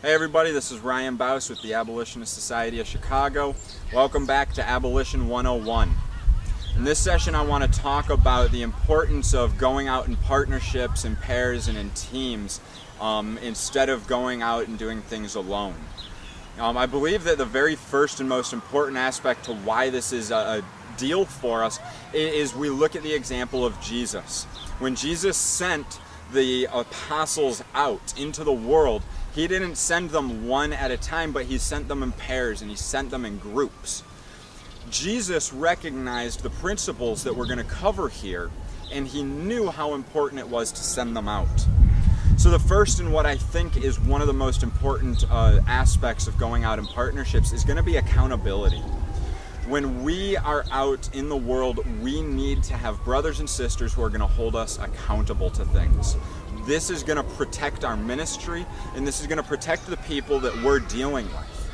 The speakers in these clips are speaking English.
Hey everybody, this is Ryan Baus with the Abolitionist Society of Chicago. Welcome back to Abolition 101. In this session I want to talk about the importance of going out in partnerships, in pairs, and in teams instead of going out and doing things alone. I believe that the very first and most important aspect to why this is a deal for us is we look at the example of Jesus. When Jesus sent the apostles out into the world, he didn't send them one at a time, but he sent them in pairs and he sent them in groups. Jesus recognized the principles that we're going to cover here, and he knew how important it was to send them out. So the first, and what I think is one of the most important aspects of going out in partnerships, is going to be accountability. When we are out in the world, we need to have brothers and sisters who are going to hold us accountable to things. This is going to protect our ministry, and this is going to protect the people that we're dealing with.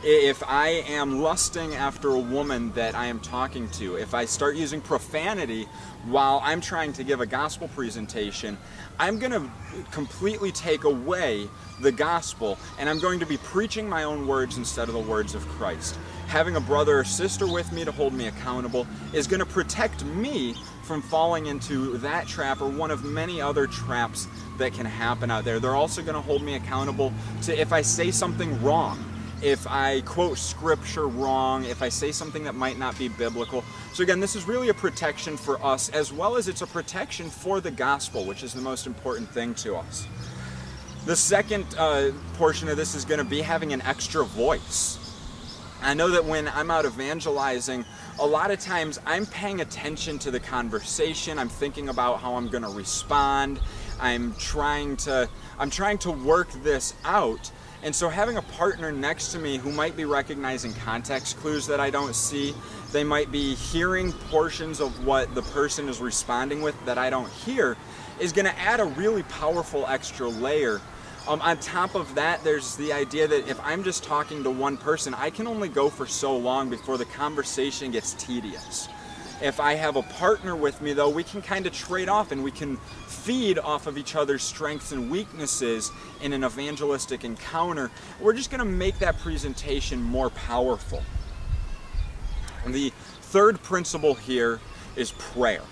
If I am lusting after a woman that I am talking to, if I start using profanity while I'm trying to give a gospel presentation, I'm going to completely take away the gospel, and I'm going to be preaching my own words instead of the words of Christ. Having a brother or sister with me to hold me accountable is going to protect me from falling into that trap or one of many other traps that can happen out there. They're also going to hold me accountable to if I say something wrong, if I quote scripture wrong, if I say something that might not be biblical. So again, this is really a protection for us, as well as it's a protection for the gospel, which is the most important thing to us. The second portion of this is going to be having an extra voice. I know that when I'm out evangelizing, a lot of times I'm paying attention to the conversation. I'm thinking about how I'm going to respond. I'm trying to work this out. And so having a partner next to me who might be recognizing context clues that I don't see, they might be hearing portions of what the person is responding with that I don't hear, is going to add a really powerful extra layer. On top of that, there's the idea that if I'm just talking to one person, I can only go for so long before the conversation gets tedious. If I have a partner with me, though, we can kind of trade off and we can feed off of each other's strengths and weaknesses in an evangelistic encounter. We're just going to make that presentation more powerful. And the third principle here is prayer.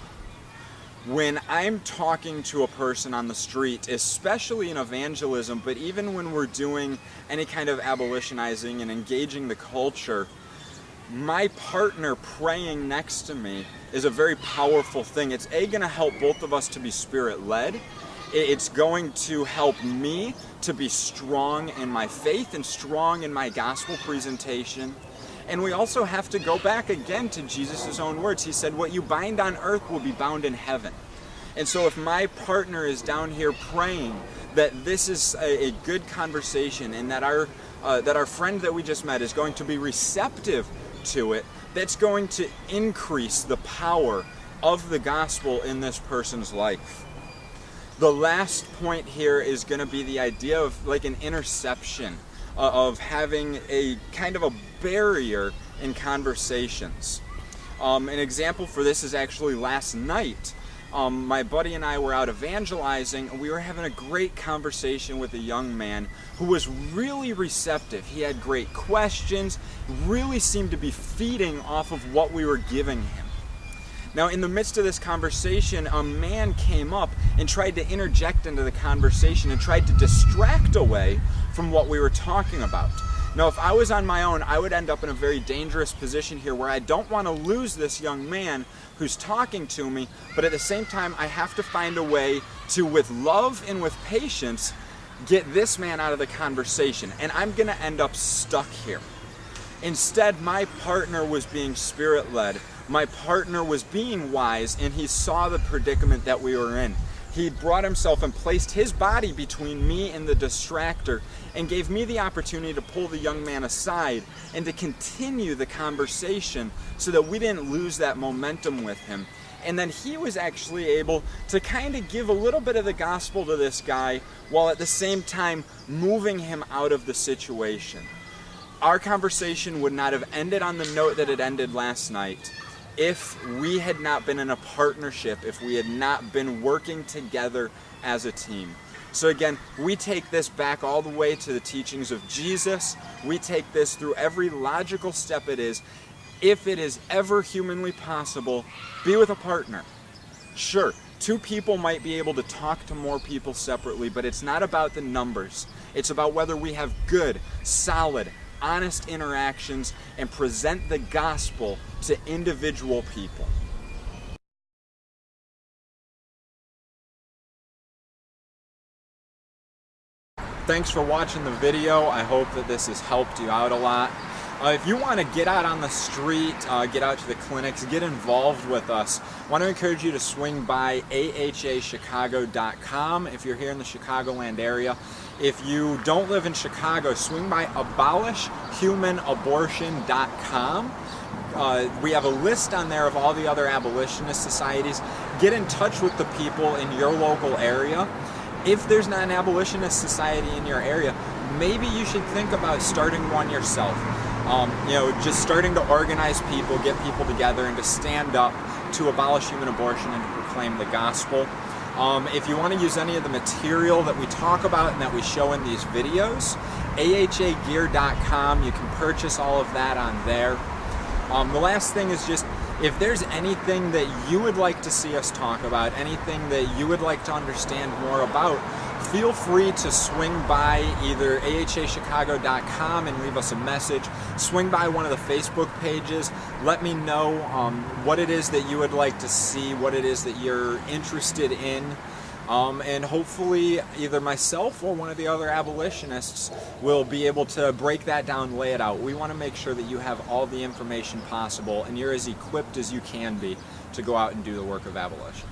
When I'm talking to a person on the street, especially in evangelism, but even when we're doing any kind of abolitionizing and engaging the culture, my partner praying next to me is a very powerful thing. It's going to help both of us to be spirit-led. It's going to help me to be strong in my faith and strong in my gospel presentation. And we also have to go back again to Jesus' own words. He said, what you bind on earth will be bound in heaven. And so if my partner is down here praying that this is a good conversation and that our friend that we just met is going to be receptive to it, that's going to increase the power of the gospel in this person's life. The last point here is going to be the idea of like an interception, of having a kind of a barrier in conversations. An example for this is actually last night. My buddy and I were out evangelizing, and we were having a great conversation with a young man who was really receptive. He had great questions, really seemed to be feeding off of what we were giving him. Now, in the midst of this conversation, a man came up and tried to interject into the conversation and tried to distract away from what we were talking about. Now, if I was on my own, I would end up in a very dangerous position here where I don't want to lose this young man who's talking to me, but at the same time, I have to find a way to, with love and with patience, get this man out of the conversation, and I'm going to end up stuck here. Instead, my partner was being spirit-led. My partner was being wise, and he saw the predicament that we were in. He brought himself and placed his body between me and the distractor and gave me the opportunity to pull the young man aside and to continue the conversation so that we didn't lose that momentum with him. And then he was actually able to kind of give a little bit of the gospel to this guy while at the same time moving him out of the situation. Our conversation would not have ended on the note that it ended last night if we had not been in a partnership, if we had not been working together as a team. So again, we take this back all the way to the teachings of Jesus. We take this through every logical step it is. If it is ever humanly possible, be with a partner. Sure, two people might be able to talk to more people separately, but it's not about the numbers. It's about whether we have good, solid, honest interactions and present the gospel to individual people. Thanks for watching the video. I hope that this has helped you out a lot. If you want to get out on the street, get out to the clinics, get involved with us, I want to encourage you to swing by ahachicago.com if you're here in the Chicagoland area. If you don't live in Chicago, swing by abolishhumanabortion.com. We have a list on there of all the other abolitionist societies. Get in touch with the people in your local area. If there's not an abolitionist society in your area, maybe you should think about starting one yourself. Just starting to organize people, get people together, and to stand up to abolish human abortion and to proclaim the gospel. If you want to use any of the material that we talk about and that we show in these videos, ahagear.com, you can purchase all of that on there. The last thing is just, if there's anything that you would like to see us talk about, anything that you would like to understand more about, feel free to swing by either ahachicago.com and leave us a message. Swing by one of the Facebook pages. Let me know what it is that you would like to see, what it is that you're interested in. And hopefully either myself or one of the other abolitionists will be able to break that down, lay it out. We want to make sure that you have all the information possible and you're as equipped as you can be to go out and do the work of abolition.